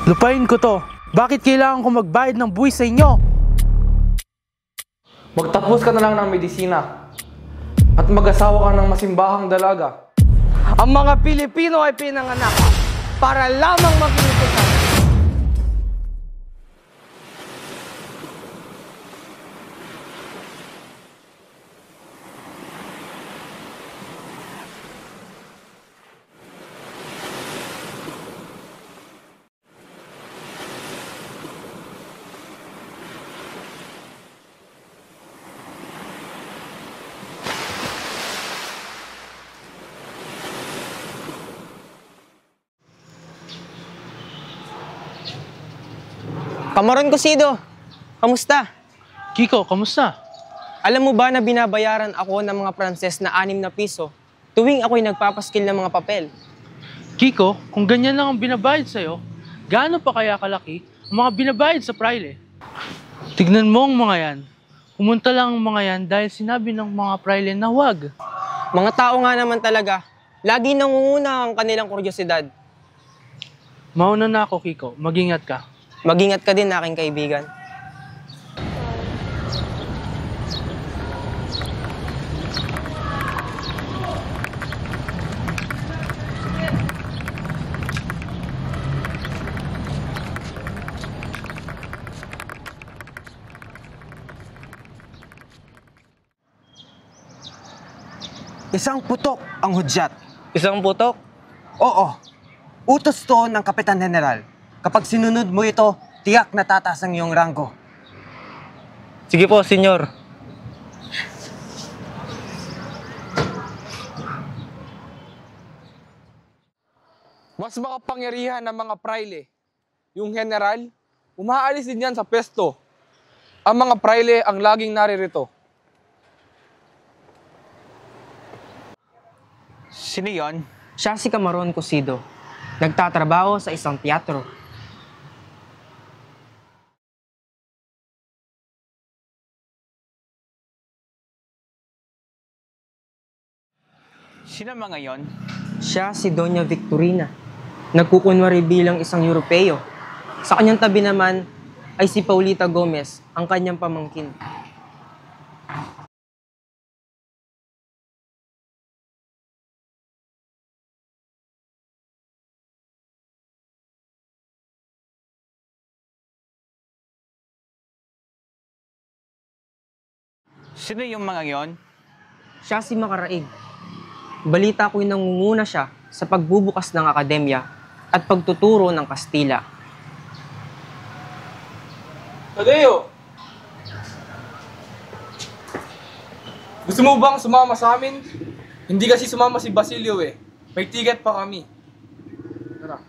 Lupain ko to. Bakit kailangan ko magbayad ng buwis sa inyo? Magtapos ka na lang ng medisina at mag-asawa ka ng masimbahang dalaga. Ang mga Pilipino ay pinanganak para lamang maging itusan. Kamaron Cosido, kamusta? Kiko, kamusta? Alam mo ba na binabayaran ako ng mga Pranses na 6 na piso tuwing ako'y nagpapaskil ng mga papel? Kiko, kung ganyan lang ang binabayad sa'yo, gaano pa kaya kalaki ang mga binabayad sa praile? Tignan mo ang mga yan. Pumunta lang ang mga yan dahil sinabi ng mga praile na huwag. Mga tao nga naman talaga, lagi nangunguna ang kanilang kuryosidad. Mauna na ako, Kiko. Mag-ingat ka. Mag-ingat ka din, aking kaibigan. Isang putok ang hudyat. Isang putok? Oo. Utos to ng Kapitan General. Kapag sinunod mo ito, tiyak na tataas ang iyong ranggo. Sige po, senyor. Mas makapangyarihan ng mga praile. Yung general, umaalis din yan sa pesto. Ang mga praile ang laging naririto. Sino yon? Siya si Kamaron Cosido. Nagtatrabaho sa isang teatro. Sino mga yon? Siya si Doña Victorina. Nagkukunwari bilang isang Europeo. Sa kanyang tabi naman ay si Paulita Gomez, ang kanyang pamangkin. Sino yung mga yon? Siya si Makaraig. Balita ko'y nangunguna siya sa pagbubukas ng akademya at pagtuturo ng Kastila. Tadeo! Gusto mo bang sumama sa amin? Hindi kasi sumama si Basilio eh. May ticket pa kami. Tara.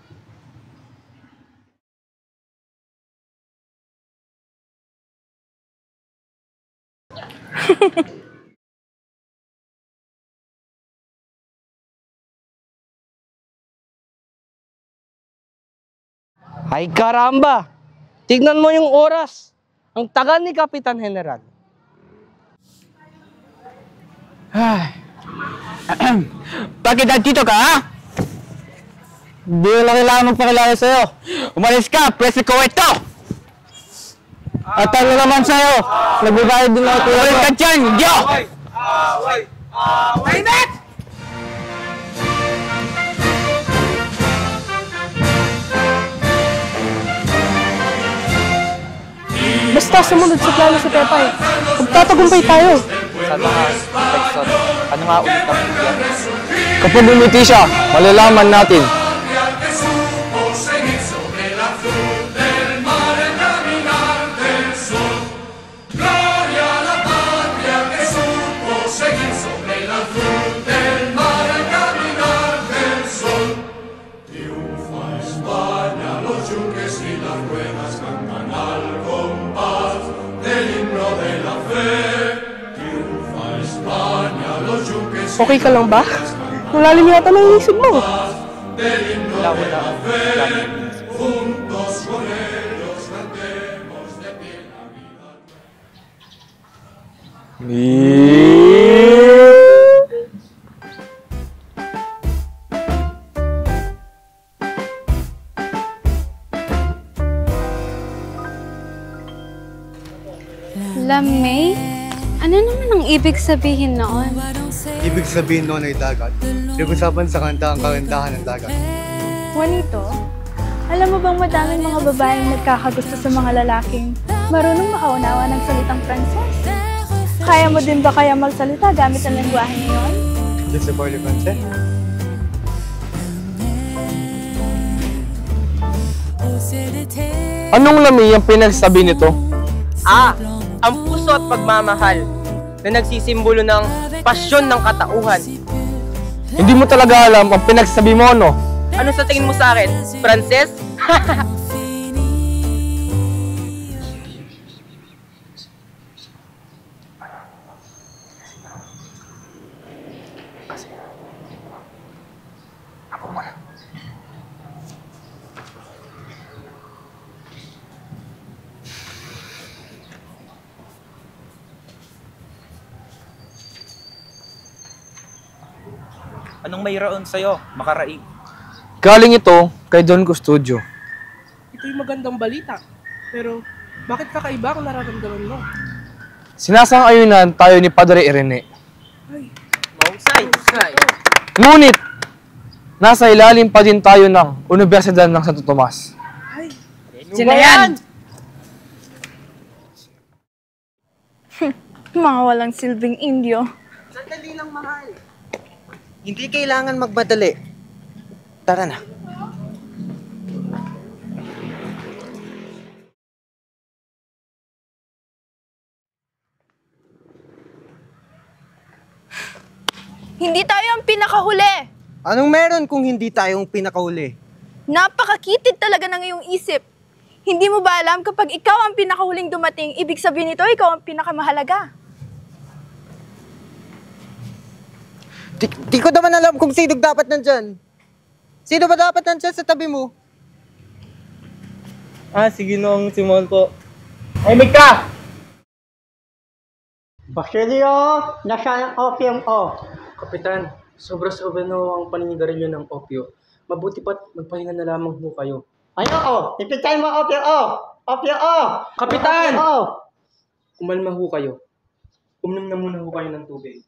Ay karamba! Tignan mo yung oras. Ang tagal ni Kapitan General. Bakit nandito ka, ha? Hindi ko lang kailangan magpakilala sa'yo. Umalis ka, preso ko ito! At ano naman sa'yo? Nagbabayad din ako. Umalis ka dyan, Diyo! Away! Away! Net! Basta sumunod sa plano si Pepay. Magtatagumpay tayo. Sa taas, Texon, ano nga ulit ang bigyan? Kapag bumiti siya, malalaman natin. Okay ka lang ba? Malalim yata ng isip mo. Wala. Lamay? Ano naman ang ibig sabihin noon? Ibig sabihin noon ay dagat. Pinag-usapan sa kanta ang kagandahan ng dagat. Juanito, alam mo bang madaming mga babaeng nagkakagusto sa mga lalaking marunong makaunawa ng salitang Pranses? Kaya mo din ba kaya magsalita gamit ang lengguwahe ngayon? Just a parle français. Anong lami ang pinagsabi nito? Ang puso at pagmamahal na nagsisimbolo ng pasyon ng katauhan. Hindi mo talaga alam ang pinagsabi mo, no? Ano sa tingin mo sa akin? Pranses? Anong mayroon sa'yo, makaraig? Galing ito kay Don Custodio. Ito'y magandang balita. Pero bakit kakaiba ang nararamdaman mo? Sinasang-ayunan tayo ni Padre Irene. Mahusay! Ngunit, nasa ilalim pa din tayo ng Universidad ng Santo Tomas. Sino yan? Mga walang silbing Indio. Sandali lang, mahal. Hindi kailangan magmadali. Tara na. Hindi tayo ang pinakahuli! Anong meron kung hindi tayong pinakauli? Napakakitid talaga ng iyong isip. Hindi mo ba alam kapag ikaw ang pinakahuling dumating, ibig sabihin nito, ikaw ang pinakamahalaga? Di ko naman alam kung sino dapat nandyan. Sino ba dapat nandyan sa tabi mo? Sige noong Simon po. Tahimik ka! Basilio, nasaan ang opium o? Kapitan, sobra-sobra na ang paninigarilyo ng opyo. Mabuti pa't magpahinga na lamang ho kayo. Ayoko! Ipitay mo opio o! Opio o! Kapitan! O! Kumalma ho kayo. Uminom na muna ho kayo ng tubig.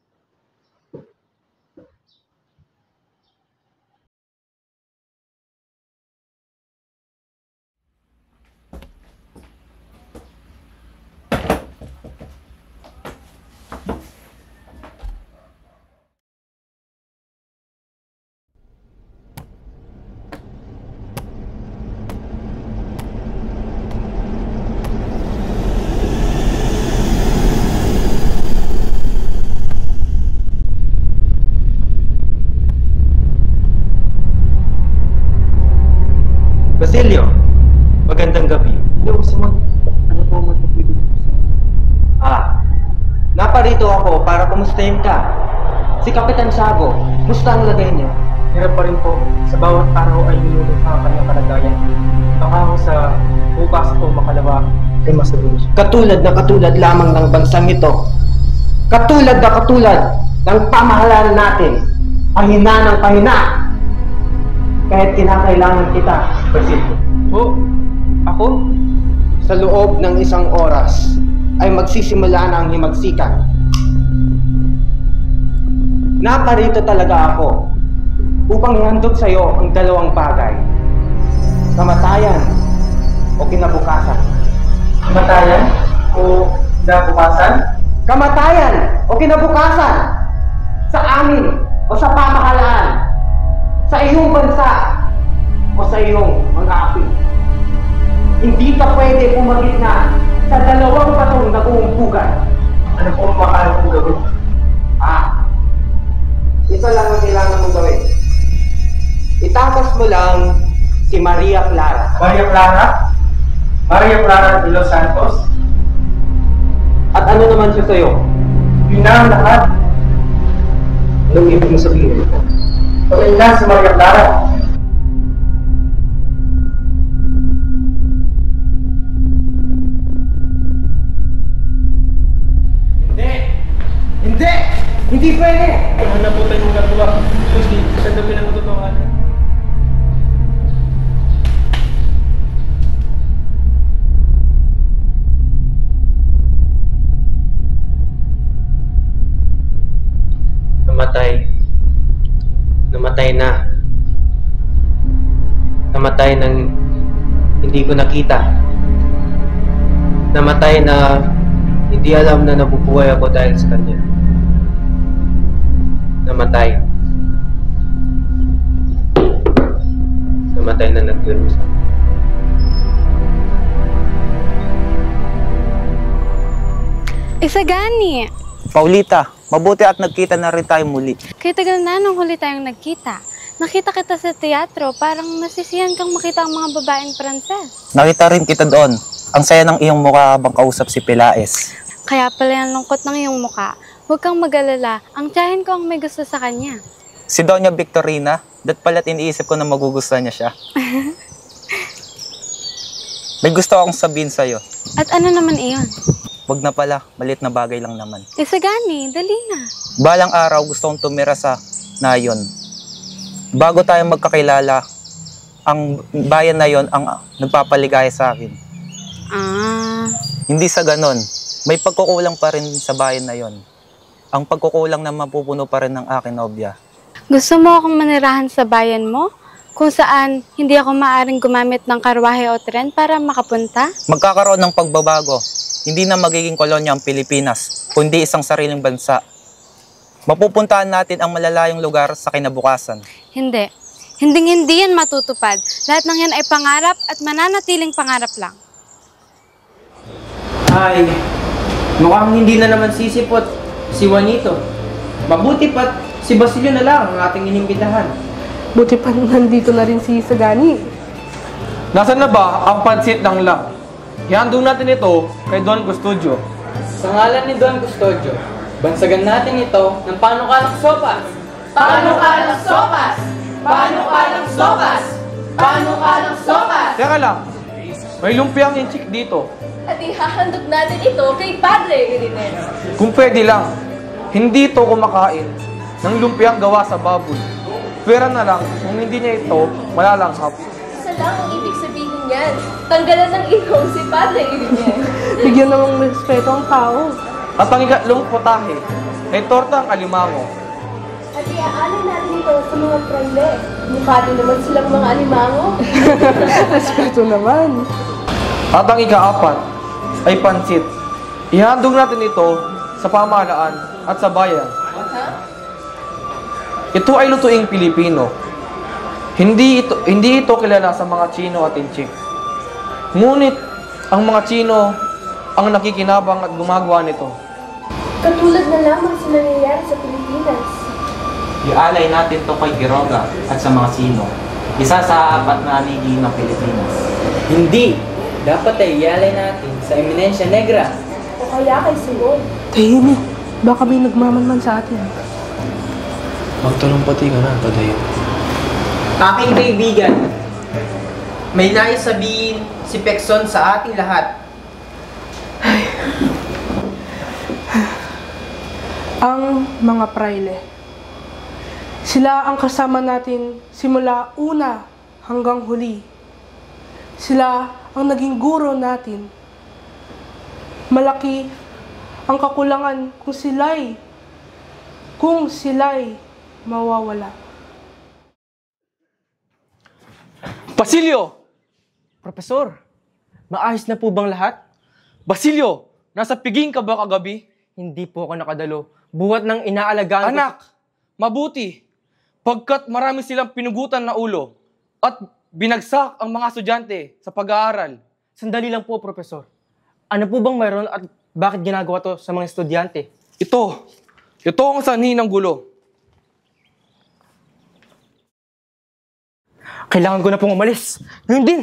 Basilio, magandang gabi. Hello, Simon. Ano po ang matapibig ko sa Naparito ako para kumustahin ka. Si Kapitan Sago, musta ang lagay niya? Hirap pa rin po. Sa bawat araw ay nilulog ang kanyang kalagayan. Baka ho sa bukas o makalawa ay masalulos. Katulad lamang ng bansang ito. Katulad ng pamahalaan natin. Pahina ng pahina. Kahit kinakailangan kita, Basilio. Ako? Sa loob ng isang oras ay magsisimula na ang himagsikan. Naparito talaga ako upang ihandog sa iyo ang dalawang bagay. Kamatayan o kinabukasan. Kamatayan o kinabukasan? Kamatayan o kinabukasan. Sa amin o sa pamahalaan. Sa iyong bansa o sa iyong mga api. Hindi ka pwede pumagitna sa dalawang batong nag-uumpugan. Ano po ang makakala ko gawin? Ito lang ang kailangan mong gawin. Itakas mo lang si Maria Clara. Maria Clara? Maria Clara de los Santos? At ano naman siya sa'yo? Yun na ang lahat. Anong ibig mo sabihin? Pagkain lang si Maria Clara. Hindi pwede! Hanap po tayo ng gagawa. Kasi sa dami ng katotohanan. namatay ng hindi ko nakita. Namatay na hindi alam na nabubuhay ako dahil sa kanya. Namatay. Namatay na nagdurusa. Isagani! Paulita, mabuti at nagkita na rin tayo muli. Kaya tagal na nung huli tayong nagkita. Nakita kita sa teatro, parang nasisiyan kang makita ang mga babaeng Pranses. Nakita rin kita doon. Ang saya ng iyong mukha habang kausap si Pelaez. Kaya pala yung lungkot ng iyong muka. Huwag kang mag-alala, ang tiyahin ko ang may gusto sa kanya. Si Doña Victorina, dat pala't iniisip ko na magugustuhan niya siya. May gusto akong sabihin sa'yo. At ano naman iyon? Wag na pala, maliit na bagay lang naman. Isagani, dali na. Balang araw gusto kong tumira sa Nayon. Bago tayo magkakilala, ang bayan na yon ang nagpapaligaya sa akin. Hindi sa ganon, may pagkukulang pa rin sa bayan na yon. Ang pagkukulang na mapupuno pa rin ng aking nobya. Gusto mo akong manirahan sa bayan mo? Kung saan hindi ako maaaring gumamit ng karwahe o tren para makapunta? Magkakaroon ng pagbabago. Hindi na magiging kolonya ang Pilipinas, kundi isang sariling bansa. Mapupuntahan natin ang malalayong lugar sa kinabukasan. Hindi. Hinding-hindi yan matutupad. Lahat ng yan ay pangarap at mananatiling pangarap lang. Ay, mukhang hindi na naman sisipot si Juanito. Mabuti pa't si Basilio na lang ang ating inimbitahan. Buti pa nandito na rin si Isagani. Nasaan na ba ang pansit ng lang? Ihandog natin ito kay Don Custodio. Sa ngalan ni Don Custodio, bansagan natin ito ng panukalang sopas. Panukalang sopas! Panukalang sopas! Panukalang sopas! Teka lang, may lumpiang inchik dito. At ihahandog natin ito kay Padre Irineo. Kung pwede lang, hindi ito kumakain ng lumpiang gawa sa baboy. Pwera na lang kung hindi niya ito malalanghap. Isa lang ang ibig sabihin niyan. Tanggalan ng ilong si Padre Irineo. Bigyan namang respeto ang tao. At ang ikatlong potahe ay torta ang alimango. At iaalay natin ito sa mga praile. Mukha din naman silang mga alimango. Respeto naman. At ang ika-apat ay pansit. Ihandog natin ito sa pamahalaan at sa bayan. Ito ay lutuing Pilipino. Hindi ito kilala sa mga Chino at Inchik. Ngunit ang mga Chino ang nakikinabang at gumagawa nito. Katulad na lamang sa nangyayari sa Pilipinas. Ialay natin to kay Quiroga at sa mga Sino. Isa sa 4 na aligi ng Pilipinas. Hindi! Dapat ay ialay natin sa Eminencia Negra. O kaya kay Simon. Tahimik. Baka may nagmamanman sa atin. Magtalumpati ka na, Padayo. Aking kaibigan, may nais sabihin si Pekson sa ating lahat. Ang mga praile. Sila ang kasama natin simula una hanggang huli. Sila ang naging guro natin. Malaki ang kakulangan kung sila'y mawawala. Basilio! Profesor, maayos na po bang lahat? Basilio! Nasa piging ka ba kagabi? Hindi po ako nakadalo. Buhat ng inaalagaan Anak! Mabuti! Pagkat marami silang pinugutan na ulo at binagsak ang mga estudyante sa pag-aaral. Sandali lang po, Profesor. Ano po bang mayroon at bakit ginagawa to sa mga estudyante? Ito ang sanhi ng gulo. Kailangan ko na pong umalis. Ngayon din.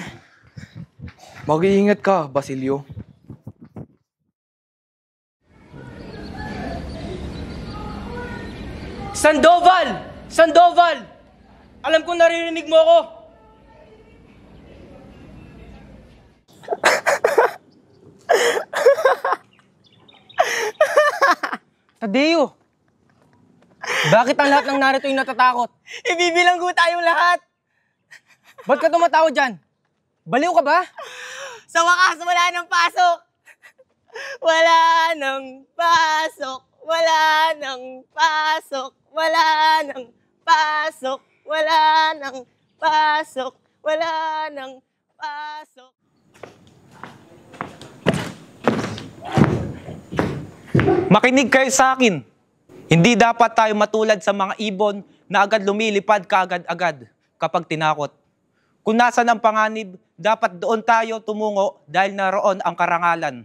Mag-iingat ka, Basilio. Sandoval! Sandoval! Alam ko naririnig mo ako. Tadeo! Bakit ang lahat ng narito ay natatakot? Ibibilang ko tayong lahat. Ba't ka tumatawa dyan? Baliw ka ba? Sa wakas, wala nang pasok. Wala nang pasok. Wala nang pasok. Wala nang pasok. Wala nang pasok. wala nang pasok. Makinig kayo sa akin. Hindi dapat tayo matulad sa mga ibon na agad lumilipad kaagad-agad kapag tinakot. Kung nasan ang panganib, dapat doon tayo tumungo dahil naroon ang karangalan.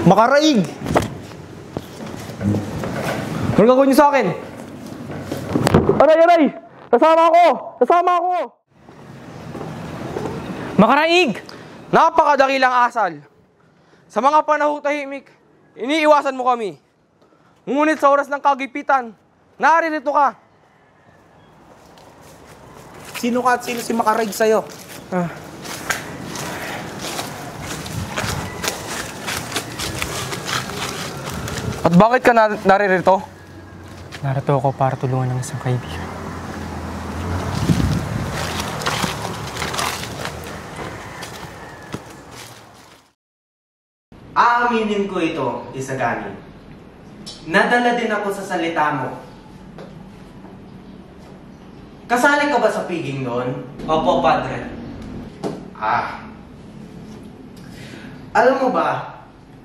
Makaraig! Ano gagawin niyo sa akin? Aray, aray! Kasama ako! Kasama ako! Makaraig! Napakadakilang asal. Sa mga panahong tahimik, iniiwasan mo kami. Ngunit sa oras ng kagipitan, naririto ka. Sino ka at sino si Makaraig sa'yo? At bakit ka naririto? Narito ako para tulungan ng isang kaibigan. Aaminin ko ito, Isagani. Nadala din ako sa salita mo. Kasali ka ba sa piging noon? Opo, Padre. Alam mo ba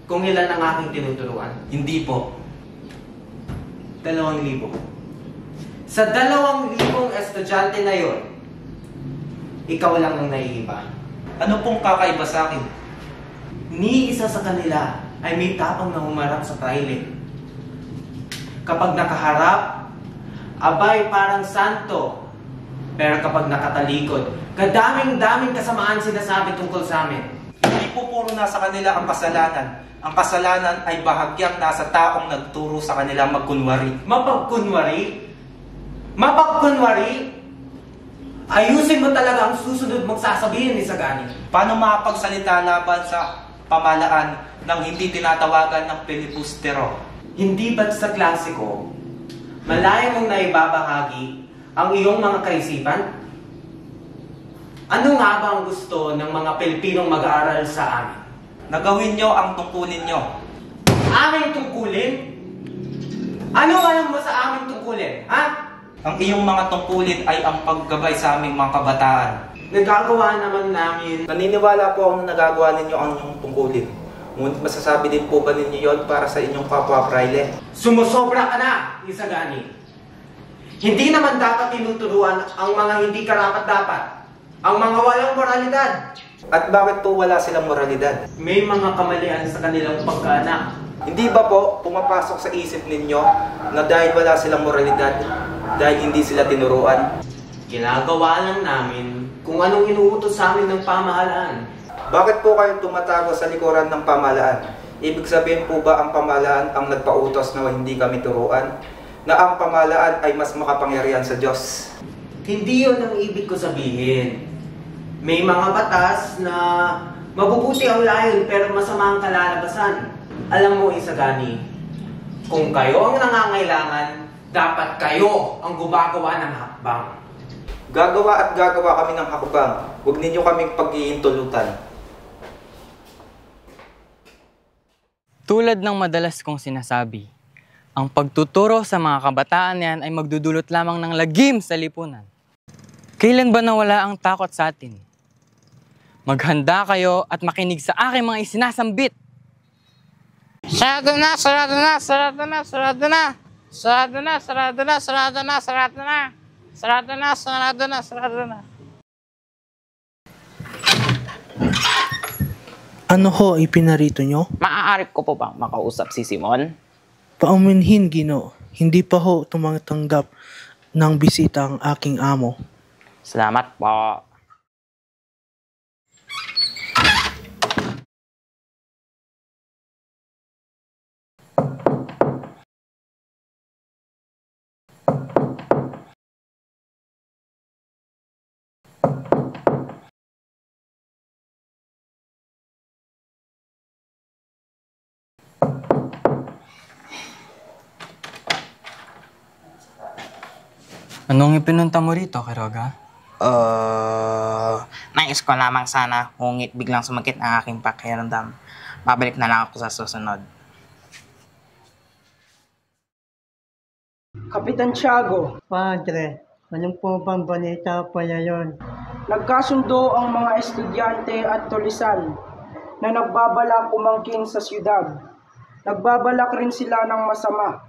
kung ilan ang aking tinuturuan? Hindi po. 2,000. Sa 2,000 estudyante na yon, ikaw lang ang naiiba. Ano pong kakaiba sa akin? Ni isa sa kanila ay may tapang na humarap sa praile. Kapag nakaharap, abay parang santo. Pero kapag nakatalikod, kadaming-daming kasamaan sinasabi tungkol sa amin. Hindi po puro nasa kanila ang kasalanan. Ang kasalanan ay bahagyang nasa taong nagturo sa kanila magkunwari. Mapagkunwari? Mapagkunwari? Ayusin mo talaga ang susunod mong sasabihin, Isagani. Paano makapagsalita laban sa pamalaan ng hindi tinatawagan ng pilibustero? Hindi ba't sa klasiko, malaya mong naibabahagi ang iyong mga kaisipan? Ano nga ba ang gusto ng mga Pilipinong mag-aaral sa amin? Nagawin nyo ang tungkulin nyo. Aming tungkulin? Ano alam mo sa aming tungkulin, ha? Ang iyong mga tungkulin ay ang paggabay sa aming mga kabataan. Nagagawa naman namin. Naniniwala po ako na nagagawa ninyo ang inyong tungkulin. Ngunit masasabi din po ba ninyo yon para sa inyong kapwa praile? Sumusobra ka na, Isagani. Hindi naman dapat tinuturuan ang mga hindi karapat-dapat. Ang mga walang moralidad. At bakit po wala silang moralidad? May mga kamalian sa kanilang pagkaanak. Hindi ba po pumapasok sa isip ninyo na dahil wala silang moralidad, dahil hindi sila tinuruan? Ginagawa lang namin kung anong inuutos sa amin ng pamahalaan. Bakit po kayo tumatago sa likuran ng pamahalaan? Ibig sabihin po ba ang pamahalaan ang nagpautos na hindi kami turuan? Na ang pamahalaan ay mas makapangyarihan sa Diyos? Hindi yun ang ibig ko sabihin. May mga batas na mabubuti ang layon pero masama ang kalalabasan. Alam mo, Isagani, kung kayo ang nangangailangan, dapat kayo ang gumagawa ng hakbang. Gagawa at gagawa kami ng hakbang. Huwag ninyo kaming paghihintulutan. Tulad ng madalas kong sinasabi, ang pagtuturo sa mga kabataan yan ay magdudulot lamang ng lagim sa lipunan. Kailan ba nawala ang takot sa atin? Maghanda kayo at makinig sa aking mga isinasambit. Sarado na, sarado na, sarado na, sarado na. Sarado na, sarado na, sarado na, sarado na. Sarado na, sarado na, sarado na. Ano ho ipinarito nyo? Maaari ko po bang makausap si Simon? Paumanhin, Ginoo. Hindi pa ho tumatanggap ng bisita ang aking amo. Salamat po. Anong ipinunta mo rito, Quiroga? Nais ko lamang sana, ngunit biglang sumakit ang aking pakiramdam. Babalik na lang ako sa susunod. Kapitan Tiago. Padre, anong po bang balita pala yun? Nagkasundo ang mga estudyante at tulisan na nagbabalak umangkin sa siyudad. Nagbabalak rin sila ng masama.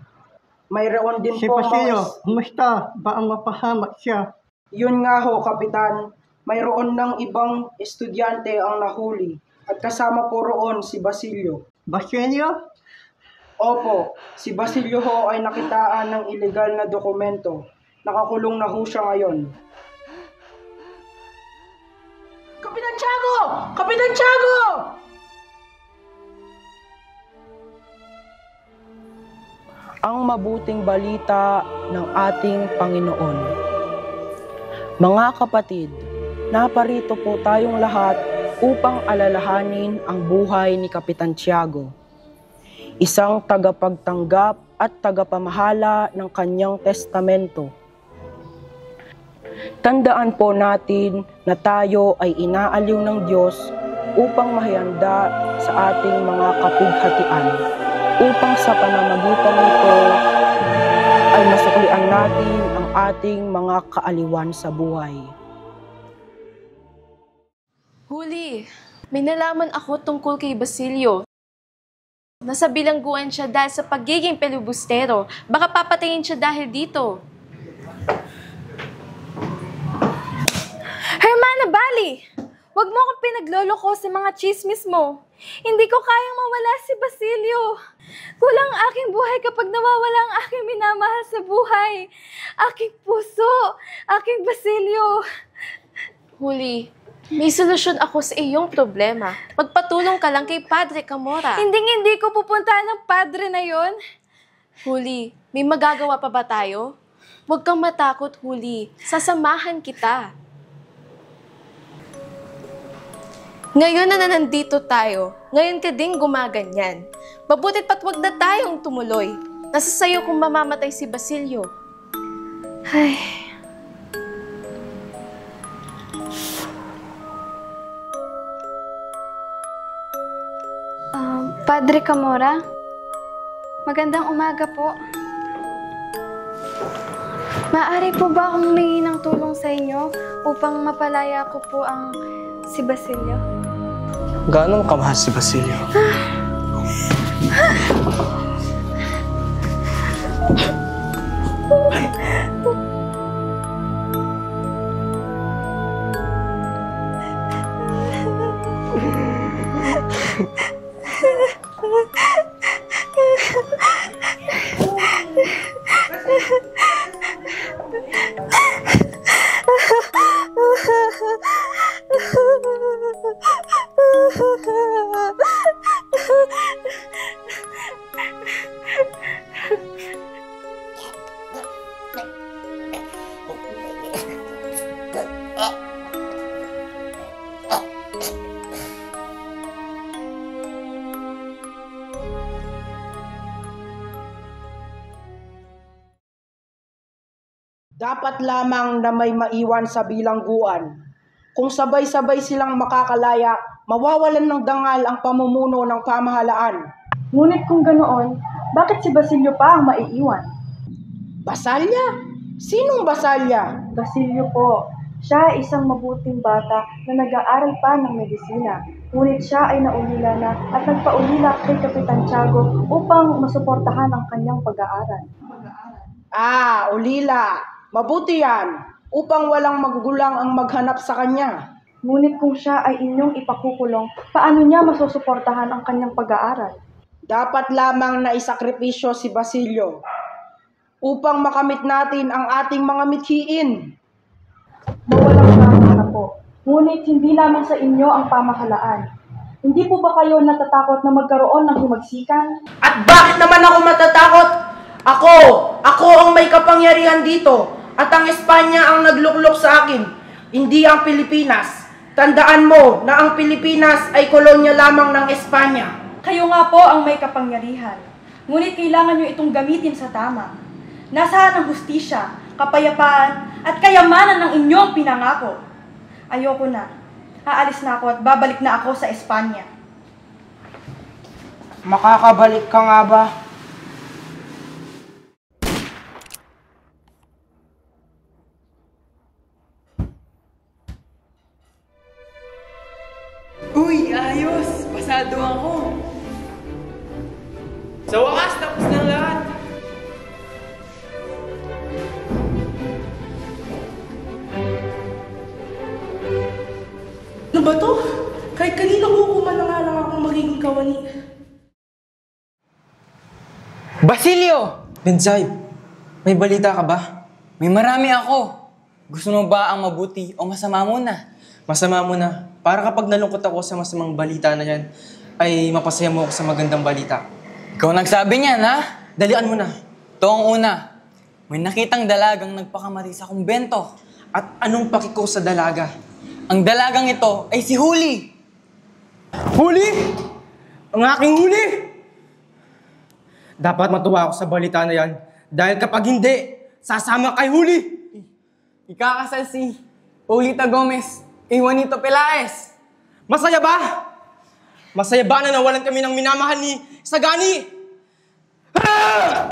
Mayroon din Si po Basilio, kumusta? Ba ang mapahamak siya? Yun nga ho, Kapitan. Mayroon ng ibang estudyante ang nahuli at kasama po roon si Basilio. Basilio? Opo, si Basilio ho ay nakitaan ng ilegal na dokumento. Nakakulong na ho siya ngayon. Kapitan Tiago! Kapitan Tiago! Ang mabuting balita ng ating Panginoon. Mga kapatid, naparito po tayong lahat upang alalahanin ang buhay ni Kapitan Tiago, isang tagapagtanggap at tagapamahala ng kanyang testamento. Tandaan po natin na tayo ay inaaliw ng Diyos upang mahihanda sa ating mga kapighatian, upang sa pamamagitan nito ay masuklian natin ang ating mga kaaliwan sa buhay. Huli, may nalaman ako tungkol kay Basilio. Nasa bilangguan siya dahil sa pagiging pelibustero. Baka papatayin siya dahil dito. Hermana Bali! Huwag mo akong pinagloloko sa mga chismis mo. Hindi ko kayang mawala si Basilio. Kulang ang aking buhay kapag nawawala ang aking minamahal sa buhay. Aking puso, aking Basilio. Huli, may solusyon ako sa iyong problema. Magpatulong ka lang kay Padre Camora. Hindi ko pupuntahan ng padre na yon. Huli, may magagawa pa ba tayo? Huwag kang matakot, Huli. Sasamahan kita. Ngayon na nandito tayo, ngayon ka ding gumaganyan. Mabutit pat wag na tayong tumuloy. Nasa sayo kung mamamatay si Basilio. Ay... Padre Camora, magandang umaga po. Maaari po ba akong humingi ng tulong sa inyo upang mapalaya ko po ang si Basilio? Gaano kamahal si Basilio? Dapat lamang na may maiwan sa bilangguan. Kung sabay-sabay silang makakalaya, mawawalan ng dangal ang pamumuno ng pamahalaan. Ngunit kung ganoon, bakit si Basilio pa ang maiiwan? Basalya? Sinong Basalya? Basilio po. Siya ay isang mabuting bata na nag-aaral pa ng medisina. Ngunit siya ay naulila na at nagpaulila kay Kapitan Tiago upang masuportahan ang kanyang pag-aaral. Ah, ulila. Mabuti yan, upang walang magugulang ang maghanap sa kanya. Ngunit kung siya ay inyong ipakukulong, paano niya masusuportahan ang kanyang pag-aaral? Dapat lamang na isakripisyo si Basilio upang makamit natin ang ating mga mithiin. Mawalang tama na po. Ngunit hindi lamang sa inyo ang pamahalaan. Hindi po ba kayo natatakot na magkaroon ng himagsikan? At bakit naman ako matatakot? Ako ang may kapangyarihan dito. At ang Espanya ang nagluklok sa akin, hindi ang Pilipinas. Tandaan mo na ang Pilipinas ay kolonya lamang ng Espanya. Kayo nga po ang may kapangyarihan. Ngunit kailangan nyo itong gamitin sa tama. Nasaan ang hustisya? kapayapaan, at kayamanan ng inyong pinangako. Ayoko na. Aalis na ako at babalik na ako sa Espanya. Makakabalik ka nga ba? Uy, ayos! Pasado ako! Sa wakas, tapos ng lahat! Ano ba to? Kahit kanina kukuman na nga lang akong magiging kawani. Basilio! Bensay, may balita ka ba? May marami ako. Gusto mo ba ang mabuti o masama muna? Masama mo na. Para kapag nalungkot ako sa masamang balita na yan, ay mapasaya mo ako sa magandang balita. Ikaw nagsabi niyan, ha? Dalian mo na. Ito ang una. May nakitang dalagang nagpakamati sa kumbento. At anong pakiko sa dalaga? Ang dalagang ito ay si Huli. Huli? Ang aking huli? Dapat matuwa ako sa balita na yan. Dahil kapag hindi, sasama kay Huli. Ikakasal si Olita Gomez kay Juanito Pelaez. Masaya ba? Masaya ba na nawalan kami ng minamahal ni Sagani? Ah!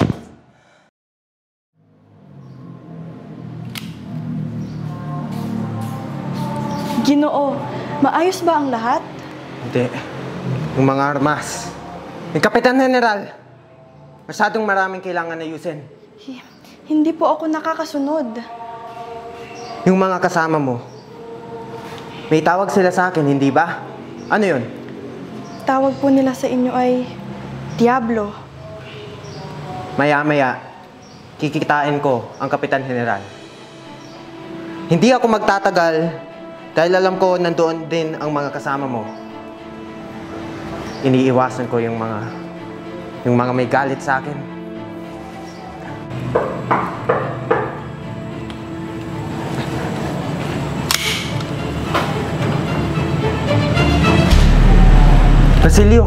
Ginoo, maayos ba ang lahat? Hindi. Yung mga armas. Yung Kapitan General. Masyadong maraming kailangan ayusin. Hindi po ako nakakasunod. Yung mga kasama mo. May tawag sila sa akin, hindi ba? Ano yun? Tawag po nila sa inyo ay Diablo. Maya-maya, kikitain ko ang Kapitan General. Hindi ako magtatagal dahil alam ko nandoon din ang mga kasama mo. Iniiwasan ko yung mga may galit sa akin. Basilio,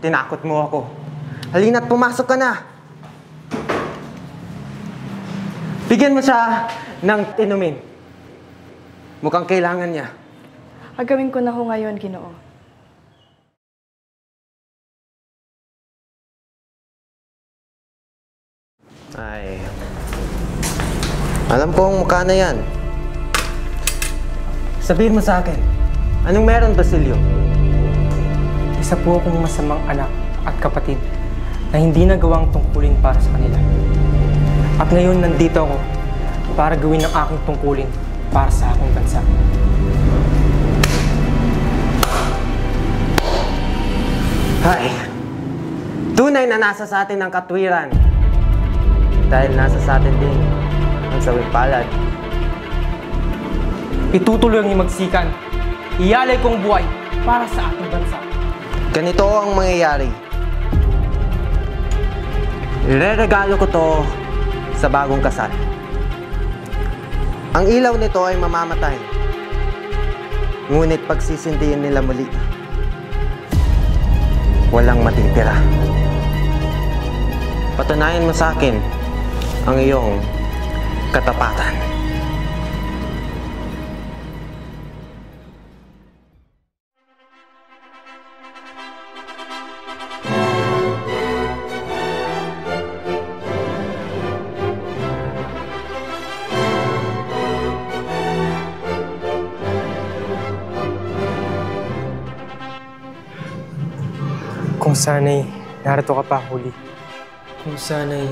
tinakot mo ako. Halina't pumasok ka na. Bigyan mo siya ng inumin. Mukhang kailangan niya. Gagawin ko na ho ngayon, Ginoo. Ay, alam ko ang mukha na yan. Sabihin mo sa akin, anong meron, Basilio? Isa po akong masamang anak at kapatid na hindi nagawang tungkulin para sa kanila. At ngayon nandito ako para gawin ang aking tungkulin para sa aking bansa. Hay, tunay na nasa sa atin ang katwiran. Dahil nasa sa atin din ang sawing palad. Itutuloy ang magsikan. Iyalay kong buhay para sa ating bansa. Ganito ang mangyayari. Ireregalo ko to sa bagong kasal. Ang ilaw nito ay mamamatay. Ngunit pagsisindihin nila muli, walang matitira. Patunayan mo sa akin ang iyong katapatan. Kung sana'y narito ka pa, Huli. Kung sana'y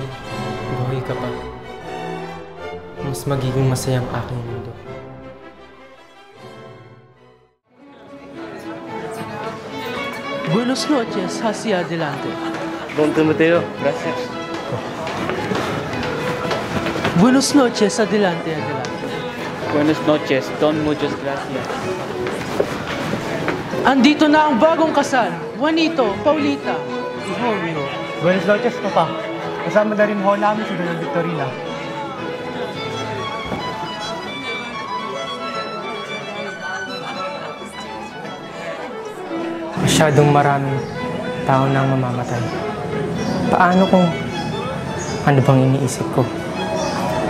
buhay ka pa, mas magiging masayang aking mundo. Buenos noches, hacia adelante. Don Timoteo, gracias. Buenos noches, adelante, adelante. Buenas noches, Don, muchas gracias. Andito na ang bagong kasal. Juanito, Paulita, Romeo. Buenas noches, Papa. Kasama na rin ho namin si Dona Victorina. Masyadong maraming tao nang mamamatay. Paano kung ano bang iniisip ko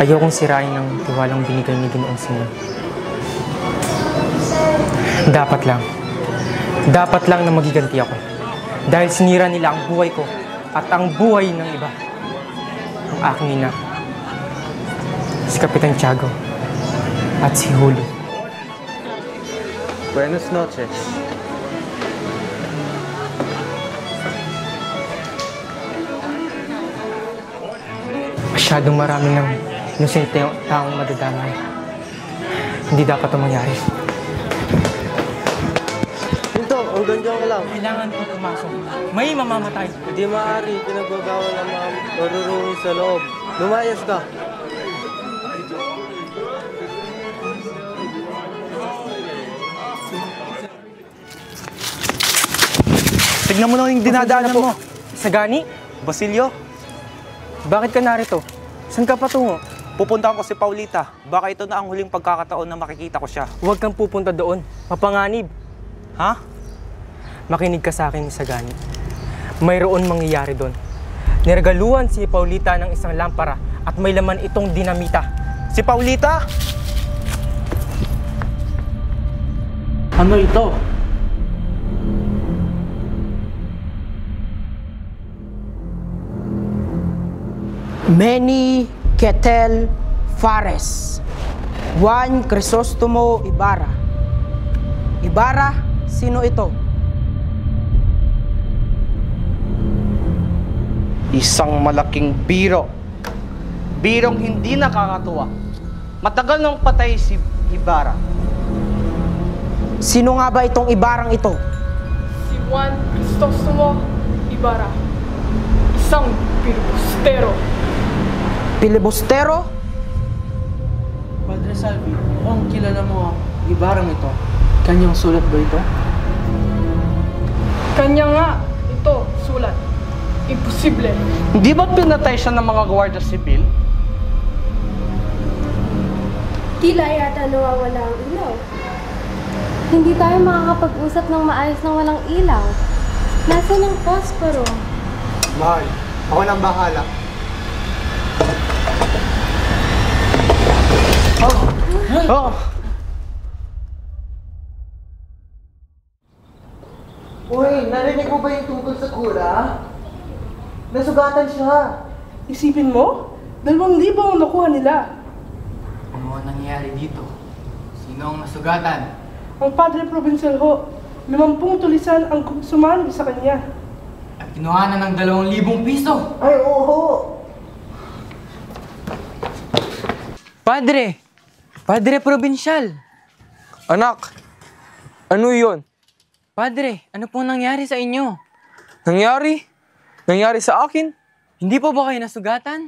Ayokong sirain ang tiwalang binigay ni Ginoong Simon. Dapat lang na magiganti ako. Dahil sinira nila ang buhay ko at ang buhay ng iba. Ang aking ina, si Kapitan Tiago at si Huli. Buenas noches. Masyadong marami ng inosente taong madadamay. Hindi dapat ito mangyari. Ito, hanggang dyan ka lang. Kailangan ko pumasok. May mamamatay. Hindi maaari, pinagbabawal ang mga marurunong sa loob. Lumayas ka. Tignan mo na yung dinadaanan mo. Sagani? Basilio, Bakit ka narito? Saan ka patungo? pupuntahan ko si Paulita. Baka ito na ang huling pagkakataon na makikita ko siya. Huwag kang pupunta doon. Mapanganib. Ha? Makinig ka sa akin, Sagani. Mayroon mangyayari doon. Niregaluhan si Paulita ng isang lampara at may laman itong dinamita. Si Paulita? Ano ito? Manny Ketel Fares. Juan Crisostomo Ibarra. Ibarra, sino ito? Isang malaking biro. Birong hindi nakakatuwa. Matagal nang patay si Ibarra. Sino nga ba itong Ibarang ito? Si Juan Crisostomo Ibarra. Isang pilibustero. Pilibustero? Padre Salvi, mukhang kilala mo ang Ibarang ito. Kanyang sulat ba ito? Kanya nga, ito, sulat. Imposible. Hindi ba pinatay siya ng mga gwardiya sibil? Tila yata nawawala ang ilaw. Hindi tayo makakapag-usap ng maayos nang walang ilaw. Nasaan ang posporo? Mahal, ako nang bahala. Oh! Uy, narinig mo ba yung tungkol sa kura? Nasugatan siya. Isipin mo, 2,000 ang nakuha nila. Ano ang nangyayari dito? Sino ang nasugatan? Ang Padre Provincial ho, 50 tulisan ang sumali sa kanya. At kinuha na ng 2,000 piso. Ay, oo. Padre Provincial. Anak, ano yun? Padre, ano pong nangyari sa inyo? Nangyari? Nangyari sa akin? Hindi po ba kayo nasugatan?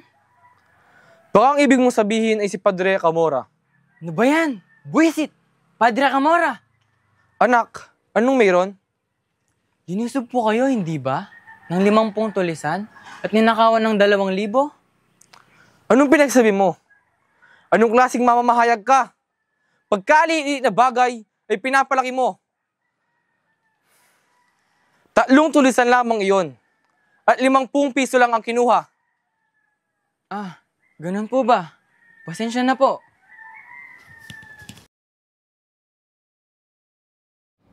Baka ang ibig mong sabihin ay si Padre Camora. Ano ba yan? Buwisit! Padre Camora! Anak, anong mayroon? Dinusog po kayo, hindi ba? Ng 50 tulisan at ninakawan ng 2,000? Anong pinagsabi mo? Anong klaseng mamamahayag ka? Pagkaliit na bagay ay pinapalaki mo. 3 tulisan lamang iyon. At 50 piso lang ang kinuha. Ah, ganun po ba? Pasensya na po.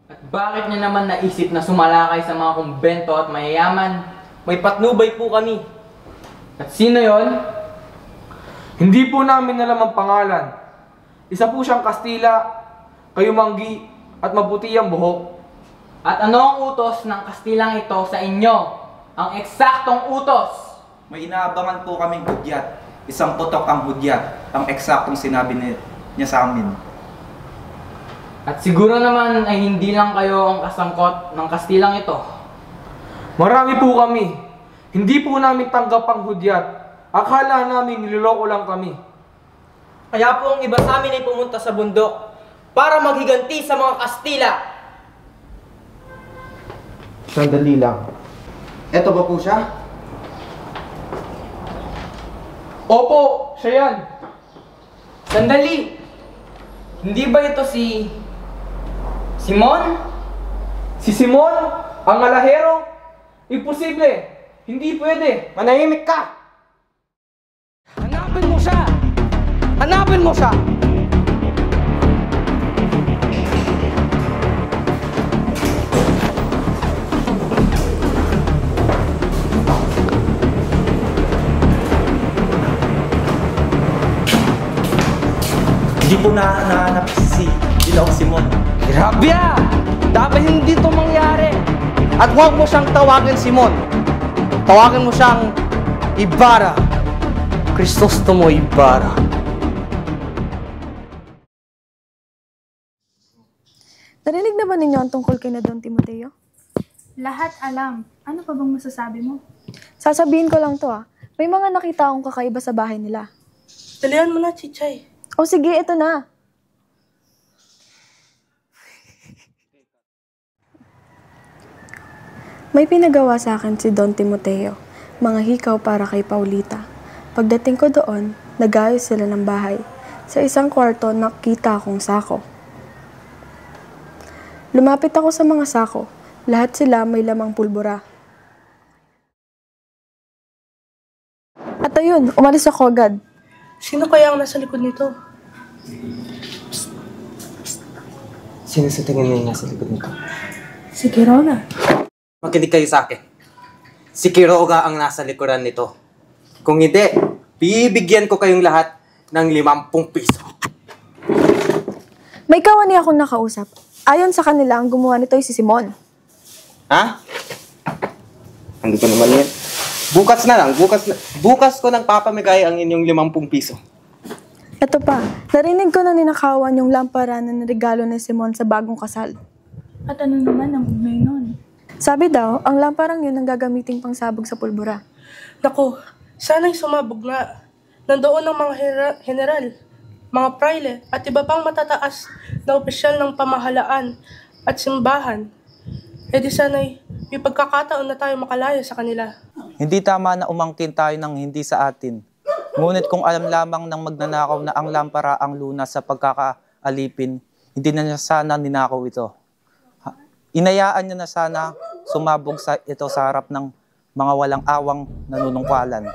At bakit niya naman naisip na sumalakay sa mga kumbento at mayayaman? May patnubay po kami. At sino yon? Hindi po namin alam ang pangalan. Isa po siyang Kastila, kayumanggi, at maputi ang buhok. At ano ang utos ng Kastilang ito sa inyo? Ang eksaktong utos! May inaabangan po kaming hudyat. Isang putok ang hudyat. Ang eksaktong sinabi niya sa amin. At siguro naman ay hindi lang kayo ang kasangkot ng Kastilang ito. Marami po kami. Hindi po namin tanggap ang hudyat. Akala namin niloloko lang kami. Kaya po ang iba sa amin ay pumunta sa bundok para maghiganti sa mga Kastila. Sandali lang. Eto ba po siya? Opo, siya yan. Sandali! Hindi ba ito si Simon? Si Simon? Ang alahero? Imposible! Hindi pwede! Manahimik ka! Hanapin mo siya! Hanapin mo siya! Hindi po nahanap si Ginoong Simon. Grabe ah! Dapat hindi ito mangyari. At huwag mo siyang tawagin Simon. Tawagin mo siyang Ibarra. Crisostomo Ibarra. Narinig na ba ninyo ang tungkol kay na Don Timoteo? Lahat alam. Ano pa bang masasabi mo? Sasabihin ko lang to May mga nakita akong kakaiba sa bahay nila. Dalihan mo na, Chichay. O sige, ito na. May pinagawa sa akin si Don Timoteo, mga hikaw para kay Paulita. Pagdating ko doon, nag-ayos sila ng bahay. Sa isang kwarto, nakita akong sako. Lumapit ako sa mga sako. Lahat sila may lamang pulbura. At ayun, umalis ako agad. Sino kaya ang nasa likod nito? Sino sa tingin niyo nasa likod nito? Si Quiroga. Makinig kayo sa akin. Si Quiroga ang nasa likuran nito. Kung hindi, bibigyan ko kayong lahat ng 50 piso. May kawani akong nakausap. Ayon sa kanila, ang gumawa nito ay si Simon. Ha? Ano ko naman yan? Bukas na lang. Bukas ko nang papamigay ang inyong 50 piso. Ito pa, narinig ko na ninakawan yung lampara na regalo ni Simon sa bagong kasal. At ano naman ang ugnay nun? Sabi daw, ang lamparang yun ang gagamiting pangsabog sa pulbura. Naku, sana'y sumabog nga. Nandoon ang mga general, mga praile, at iba pang matataas na opisyal ng pamahalaan at simbahan. E di sana'y may pagkakataon na tayo makalaya sa kanila. Hindi tama na umangkin tayo ng hindi sa atin. Ngunit kung alam lamang ng magnanakaw na ang lampara ang lunas sa pagkakaalipin, hindi na niya sana ninakaw ito. Inayaan niya na sana sumabog ito sa harap ng mga walang awang nanunungkalan.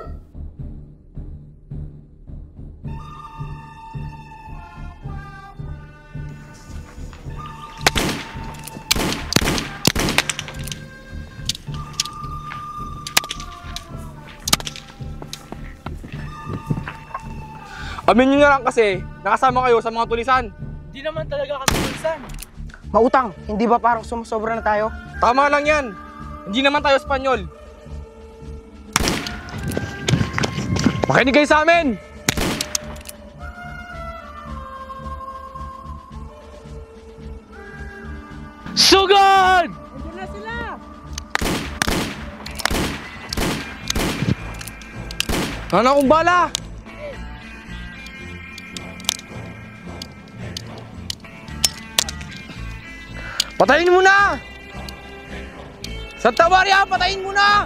Amin nyo na lang kasi, nakasama kayo sa mga tulisan. Di naman talaga kami tulisan. Mautang, hindi ba parang sumusobra na tayo? Tama lang yan. Hindi naman tayo Espanyol. Makinig kayo sa amin! Sugod! Nandiyan na sila! Ano akong bala? Patayin mo na! Santa Maria, patayin mo na!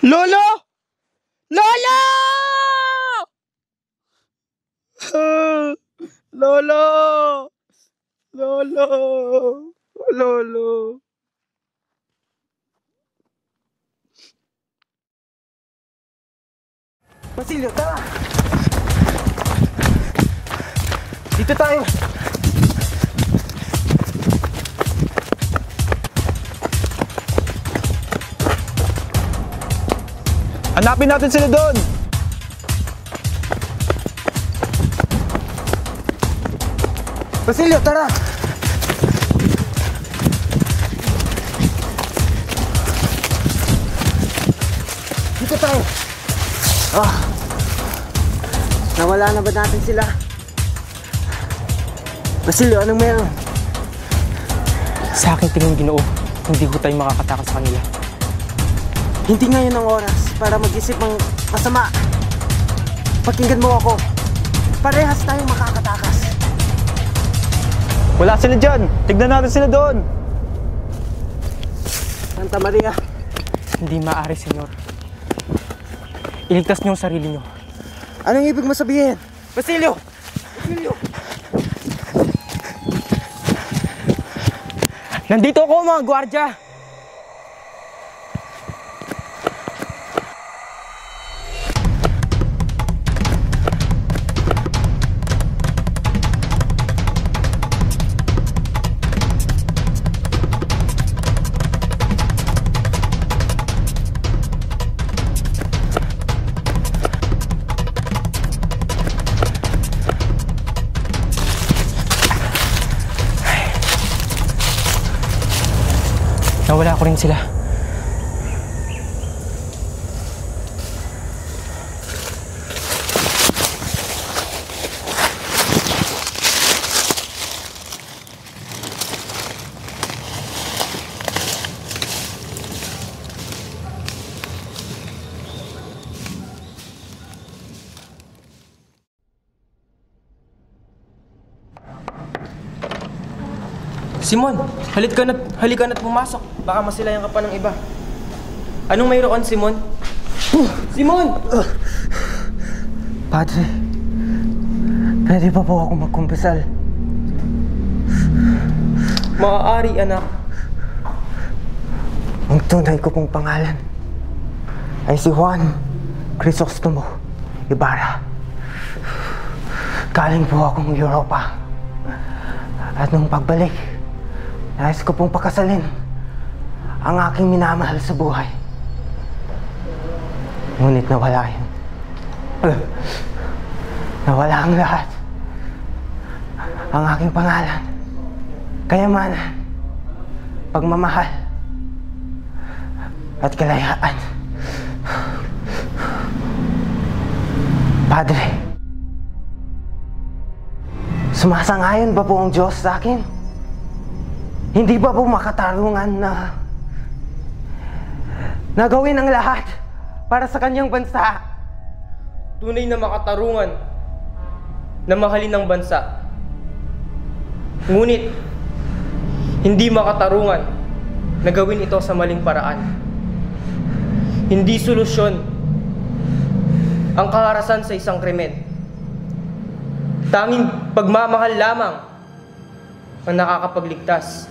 Lolo! Lolo! Lolo! Lolo! Lolo! Basilio, tara! Dito tayo! Hanapin natin sila doon! Basilio, tara! Dito tayo! Nawala na ba natin sila? Basilio, anong meron? Sa akin tingin, Ginoo, hindi ko tayo makakatakas sa kanila. Hindi ngayon ang oras para mag-isip ng masama. Pakinggan mo ako. Parehas tayong makakatakas. Wala sila dyan. Tignan natin sila doon. Santa Maria. Hindi maaari, Senyor. Iligtas niyo ang sarili niyo. Anong ibig mo sabihin? Basilio! Basilio! Nandito ako, mga gwardya! Nawala ko rin sila. Simon, halika na't pumasok. Baka masilayan ka pa ng iba. Anong mayroon, Simon? Simon! Padre, pwede pa po ako magkumpisal? Maaari, anak. Ang tunay ko pong pangalan ay si Juan Crisostomo Ibarra. Galing po akong Europa. At nung pagbalik, nais ko pong pakasalin ang aking minamahal sa buhay. Ngunit nawala yun. Nawala ang lahat. Ang aking pangalan, kayamanan, pagmamahal, at kalayaan. Padre, sumasangayon ba po ang Diyos sa akin? Hindi ba po makatarungan na gawin ang lahat para sa kanyang bansa? Tunay na makatarungan na mahalin ang bansa. Ngunit, hindi makatarungan na gawin ito sa maling paraan. Hindi solusyon ang kaharasan sa isang krimen. Tanging pagmamahal lamang ang nakakapagligtas.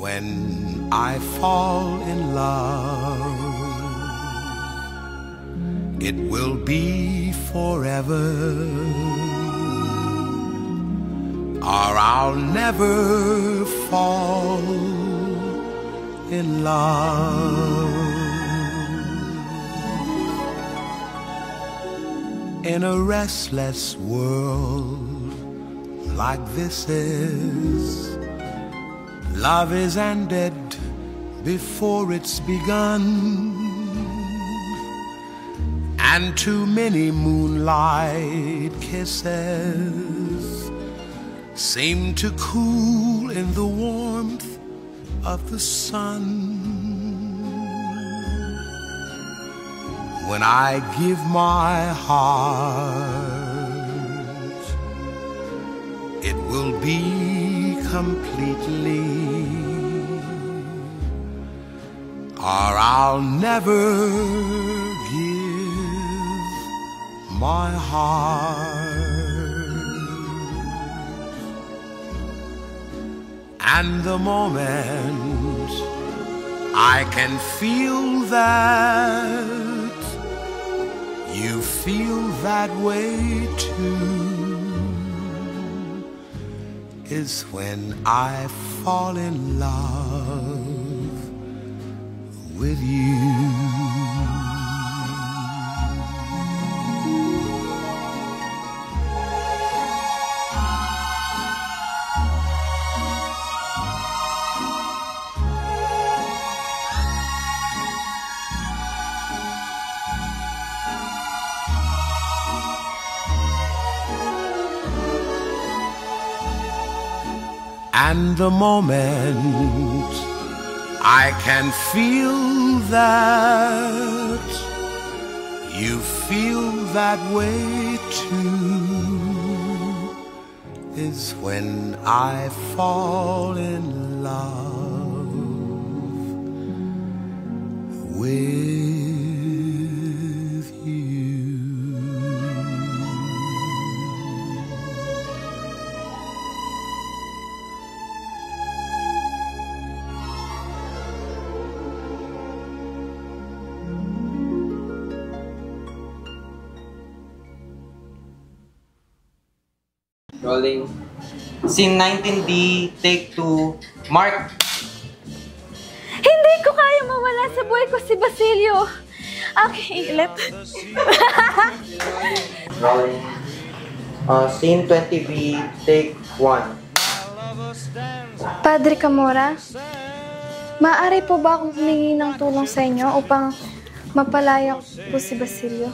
When I fall in love, it will be forever, or I'll never fall in love. In a restless world like this is, love is ended before it's begun, and too many moonlight kisses seem to cool in the warmth of the sun. When I give my heart, it will be completely, or I'll never give my heart. And the moment I can feel that you feel that way too is when I fall in love with you. And the moment I can feel that you feel that way too is when I fall in love with you. Rolling. Scene 19D, take 2, Mark. Hindi ko kaya mawala sa buhay ko si Basilio. Aking ilit. Rolling. Scene 20B, take 1. Padre Camora, maaari po ba akong humingi ng tulong sa inyo upang mapalaya po si Basilio?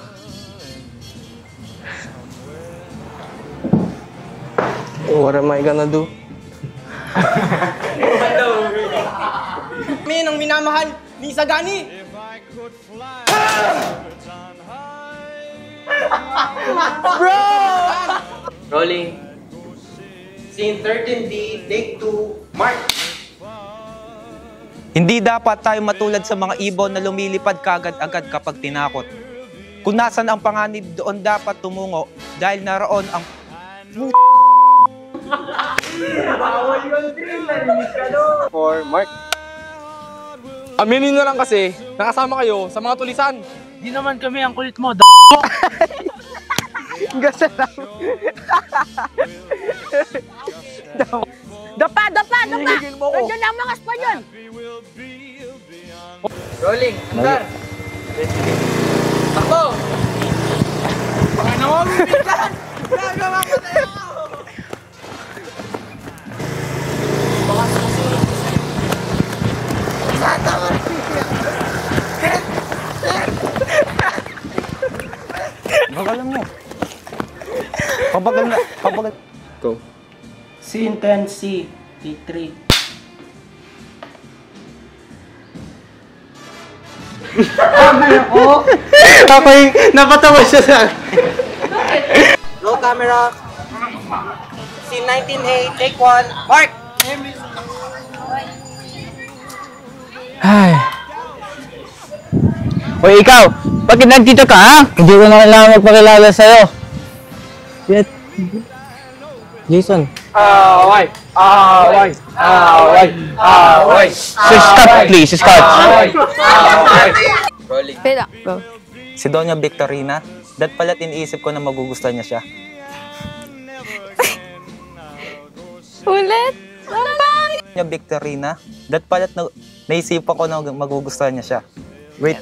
What am I gonna do? Kami ang minamahal ni Sagani! Bro! Rolling. Scene 13D, take 2, Mark. Hindi dapat tayo matulad sa mga ibon na lumilipad kagad-agad kapag tinakot. Kung nasan ang panganib, doon dapat tumungo dahil naroon ang For Mark. Aminin na lang kasi, nakasama kayo sa mga tulisan. Di naman kami ang kulit mo, Gasa lang. Dapa! Hinihigil mo ko. Nandiyan ang mga Espanyol! Rolling, andar. Takbo! Baka namamibig ka! Gagawa ko tayo! Bagalan mo. Pabagal na. Pabagal. Go. Scene 10C, take 3. Sabi ako! Ako'y napatawa siya sa... Roll camera. Scene 19A, take 1, Mark. Ay. Hoy, ikaw! Bakit nandito ka, ha? Hindi ko na kailangan magpakilala sa'yo. Jason. Away! Scott, please. Scott. Rolling. Pela, go. Si Doña Victorina, dat pala't iniisip ko na magugustuhan niya siya. Ulit? Ang bangit! Doña Victorina, dat pala't naisipan ko na magugustuhan niya siya. Wait.